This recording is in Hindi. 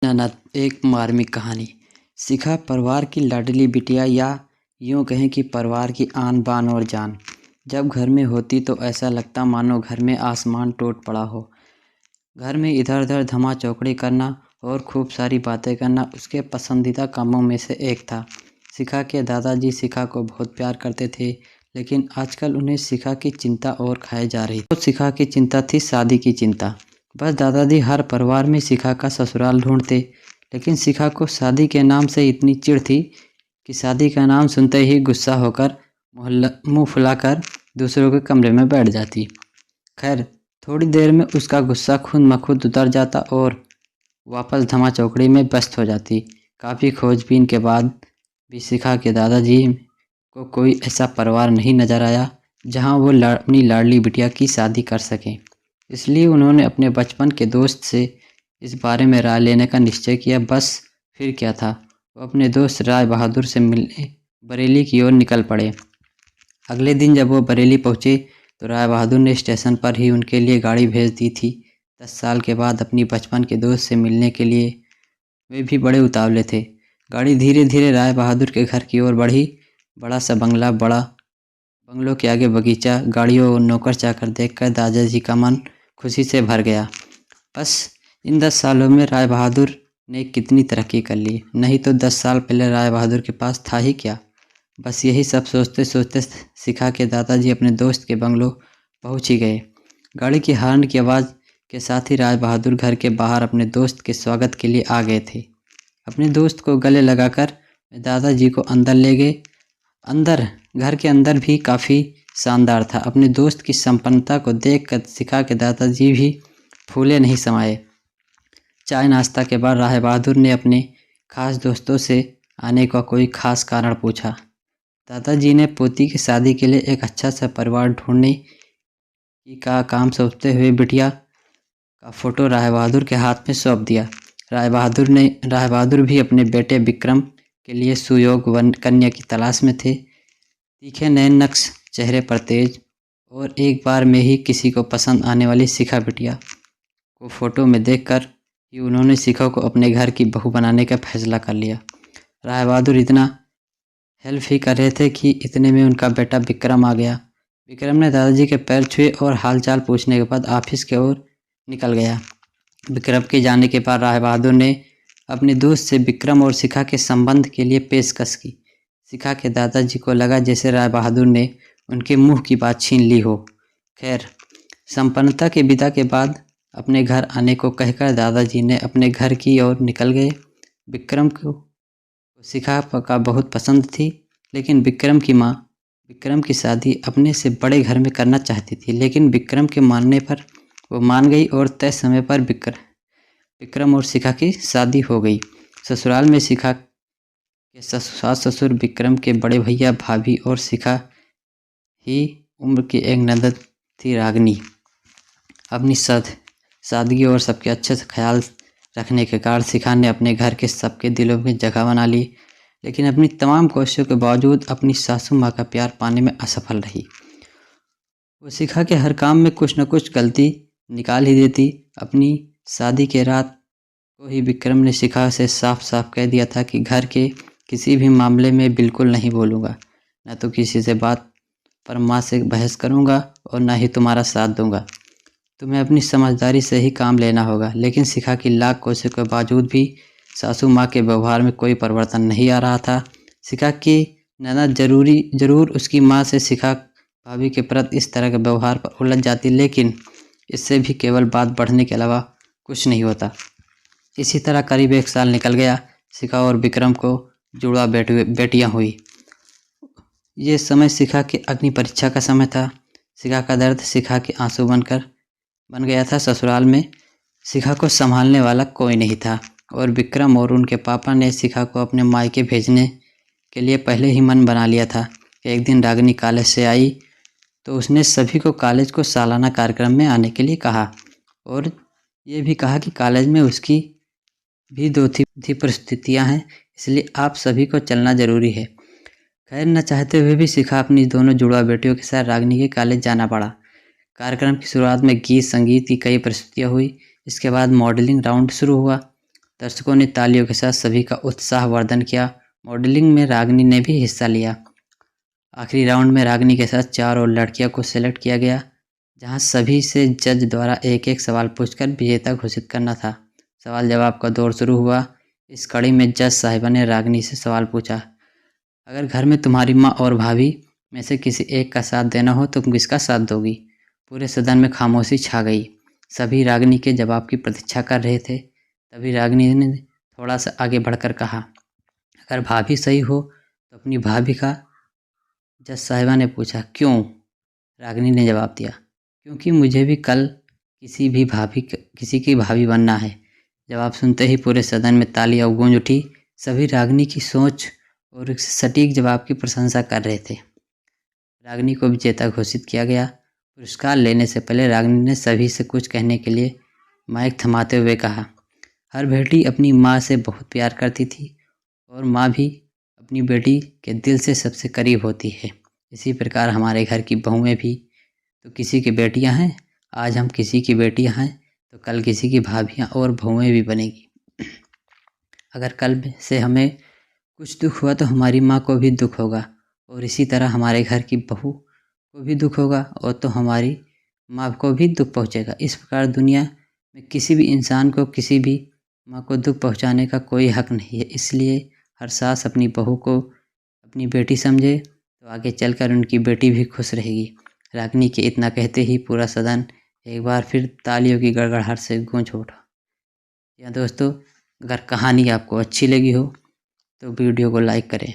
ननद एक मार्मिक कहानी। शिखा परिवार की लाडली बिटिया या यूँ कहें कि परिवार की आन बान और जान। जब घर में होती तो ऐसा लगता मानो घर में आसमान टूट पड़ा हो। घर में इधर उधर धमा चौकड़ी करना और खूब सारी बातें करना उसके पसंदीदा कामों में से एक था। शिखा के दादाजी शिखा को बहुत प्यार करते थे, लेकिन आजकल उन्हें शिखा की चिंता और खाए जा रही। तो शिखा की चिंता थी शादी की चिंता। बस दादाजी हर परिवार में शिखा का ससुराल ढूंढते, लेकिन शिखा को शादी के नाम से इतनी चिढ़ थी कि शादी का नाम सुनते ही गुस्सा होकर मुंह फुलाकर दूसरों के कमरे में बैठ जाती। खैर, थोड़ी देर में उसका गुस्सा खुद ब खुद उतर जाता और वापस धमा चौकड़ी में व्यस्त हो जाती। काफ़ी खोजबीन के बाद भी शिखा के दादाजी को कोई ऐसा परिवार नहीं नजर आया जहां वो अपनी लाडली बिटिया की शादी कर सकें। इसलिए उन्होंने अपने बचपन के दोस्त से इस बारे में राय लेने का निश्चय किया। बस फिर क्या था, वो अपने दोस्त राय बहादुर से मिलने बरेली की ओर निकल पड़े। अगले दिन जब वो बरेली पहुंचे तो राय बहादुर ने स्टेशन पर ही उनके लिए गाड़ी भेज दी थी। 10 साल के बाद अपनी बचपन के दोस्त से मिलने के लिए वे भी बड़े उतावले थे। गाड़ी धीरे धीरे राय बहादुर के घर की ओर बढ़ी। बड़ा सा बंगलों के आगे बगीचा, गाड़ियों और नौकर चाकर देखकर दादाजी का मन खुशी से भर गया। बस इन 10 सालों में राय बहादुर ने कितनी तरक्की कर ली। नहीं तो 10 साल पहले राय बहादुर के पास था ही क्या। बस यही सब सोचते सोचते शिखा के दादाजी अपने दोस्त के बंगलो पहुंच ही गए। गाड़ी की हॉर्न की आवाज़ के साथ ही राय बहादुर घर के बाहर अपने दोस्त के स्वागत के लिए आ गए थे। अपने दोस्त को गले लगाकर दादाजी को अंदर ले गए। घर के अंदर भी काफ़ी शानदार था। अपने दोस्त की संपन्नता को देखकर शिखा के दादाजी भी फूले नहीं समाये। चाय नाश्ता के बाद राय बहादुर ने अपने खास दोस्तों से आने का कोई खास कारण पूछा। दादाजी ने पोती की शादी के लिए एक अच्छा सा परिवार ढूंढने का काम सौंपते हुए बिटिया का फोटो राय बहादुर के हाथ में सौंप दिया। राय बहादुर भी अपने बेटे विक्रम के लिए सुयोग कन्या की तलाश में थे। तीखे नए नक्श चेहरे पर तेज और एक बार में ही किसी को पसंद आने वाली शिखा बिटिया को फोटो में देखकर ही उन्होंने शिखा को अपने घर की बहू बनाने का फैसला कर लिया। राय बहादुर इतना हेल्प ही कर रहे थे कि इतने में उनका बेटा विक्रम आ गया। विक्रम ने दादाजी के पैर छुए और हालचाल पूछने के बाद ऑफिस की ओर निकल गया। विक्रम के जाने के बाद राय बहादुर ने अपने दोस्त से विक्रम और शिखा के संबंध के लिए पेशकश की। शिखा के दादाजी को लगा जैसे राय बहादुर ने उनके मुंह की बात छीन ली हो। खैर, संपन्नता के विदा के बाद अपने घर आने को कहकर दादाजी ने अपने घर की ओर निकल गए। विक्रम को शिखा का बहुत पसंद थी, लेकिन विक्रम की माँ विक्रम की शादी अपने से बड़े घर में करना चाहती थी। लेकिन विक्रम के मानने पर वो मान गई और तय समय पर विक्रम और शिखा की शादी हो गई। ससुराल में शिखा के सास ससुर विक्रम के बड़े भैया भाभी और शिखा ही उम्र की एक ननद थी रागनी। अपनी सादगी और सबके अच्छे से ख्याल रखने के कारण शिखा ने अपने घर के सबके दिलों में जगह बना ली। लेकिन अपनी तमाम कोशिशों के बावजूद अपनी सासू माँ का प्यार पाने में असफल रही। वो शिखा के हर काम में कुछ न कुछ गलती निकाल ही देती। अपनी शादी के रात को ही विक्रम ने शिखा से साफ साफ कह दिया था कि घर के किसी भी मामले में बिल्कुल नहीं बोलूँगा, न तो किसी से बात पर माँ से बहस करूँगा और न ही तुम्हारा साथ दूँगा। तुम्हें अपनी समझदारी से ही काम लेना होगा। लेकिन शिखा की लाख कोशिशों के बावजूद भी सासू माँ के व्यवहार में कोई परिवर्तन नहीं आ रहा था। शिखा की ननद जरूर उसकी माँ से शिखा भाभी के प्रति इस तरह के व्यवहार पर उलझ जाती, लेकिन इससे भी केवल बात बढ़ने के अलावा कुछ नहीं होता। इसी तरह करीब 1 साल निकल गया। शिखा और विक्रम को जुड़वा बेटियां हुई। ये समय शिखा की अग्नि परीक्षा का समय था। शिखा का दर्द शिखा के आंसू बन गया था। ससुराल में शिखा को संभालने वाला कोई नहीं था और विक्रम और उनके पापा ने शिखा को अपने मायके भेजने के लिए पहले ही मन बना लिया था। एक दिन रागिनी कॉलेज से आई तो उसने सभी को कॉलेज को सालाना कार्यक्रम में आने के लिए कहा और ये भी कहा कि कॉलेज में उसकी भी 2 परिस्थितियाँ हैं, इसलिए आप सभी को चलना ज़रूरी है। खैर, न चाहते हुए भी शिखा अपनी दोनों जुड़वा बेटियों के साथ रागिनी के कॉलेज जाना पड़ा। कार्यक्रम की शुरुआत में गीत संगीत की कई प्रस्तुतियाँ हुई। इसके बाद मॉडलिंग राउंड शुरू हुआ। दर्शकों ने तालियों के साथ सभी का उत्साहवर्धन किया। मॉडलिंग में रागिनी ने भी हिस्सा लिया। आखिरी राउंड में रागिनी के साथ 4 और लड़कियों को सेलेक्ट किया गया, जहां सभी से जज द्वारा एक एक सवाल पूछकर विजेता घोषित करना था। सवाल जवाब का दौर शुरू हुआ। इस कड़ी में जज साहिबा ने रागिनी से सवाल पूछा, अगर घर में तुम्हारी माँ और भाभी में से किसी एक का साथ देना हो तो तुम किसका साथ दोगी? पूरे सदन में खामोशी छा गई। सभी रागिनी के जवाब की प्रतीक्षा कर रहे थे। तभी रागिनी ने थोड़ा सा आगे बढ़कर कहा, अगर भाभी सही हो तो अपनी भाभी का। जज साहिबा ने पूछा, क्यों? रागिनी ने जवाब दिया, क्योंकि मुझे भी कल किसी की भाभी बनना है। जवाब सुनते ही पूरे सदन में तालियां गूंज उठी। सभी रागिनी की सोच और सटीक जवाब की प्रशंसा कर रहे थे। रागिनी को विजेता घोषित किया गया। पुरस्कार लेने से पहले रागिनी ने सभी से कुछ कहने के लिए माइक थमाते हुए कहा, हर बेटी अपनी माँ से बहुत प्यार करती थी और माँ भी अपनी बेटी के दिल से सबसे करीब होती है। इसी प्रकार हमारे घर की बहुएं भी तो किसी की बेटियां हैं। आज हम किसी की बेटियां हैं तो कल किसी की भाभियां और बहुएं भी बनेगी। अगर कल से हमें कुछ दुख हुआ तो हमारी माँ को भी दुख होगा, और इसी तरह हमारे घर की बहू को भी दुख होगा और तो हमारी माँ को भी दुख पहुँचेगा। इस प्रकार दुनिया में किसी भी इंसान को किसी भी माँ को दुख पहुँचाने का कोई हक नहीं है। इसलिए हर सास अपनी बहू को अपनी बेटी समझे तो आगे चलकर उनकी बेटी भी खुश रहेगी। रागिनी के इतना कहते ही पूरा सदन एक बार फिर तालियों की गड़गड़ाहट से गूंज उठा। या दोस्तों, अगर कहानी आपको अच्छी लगी हो तो वीडियो को लाइक करें।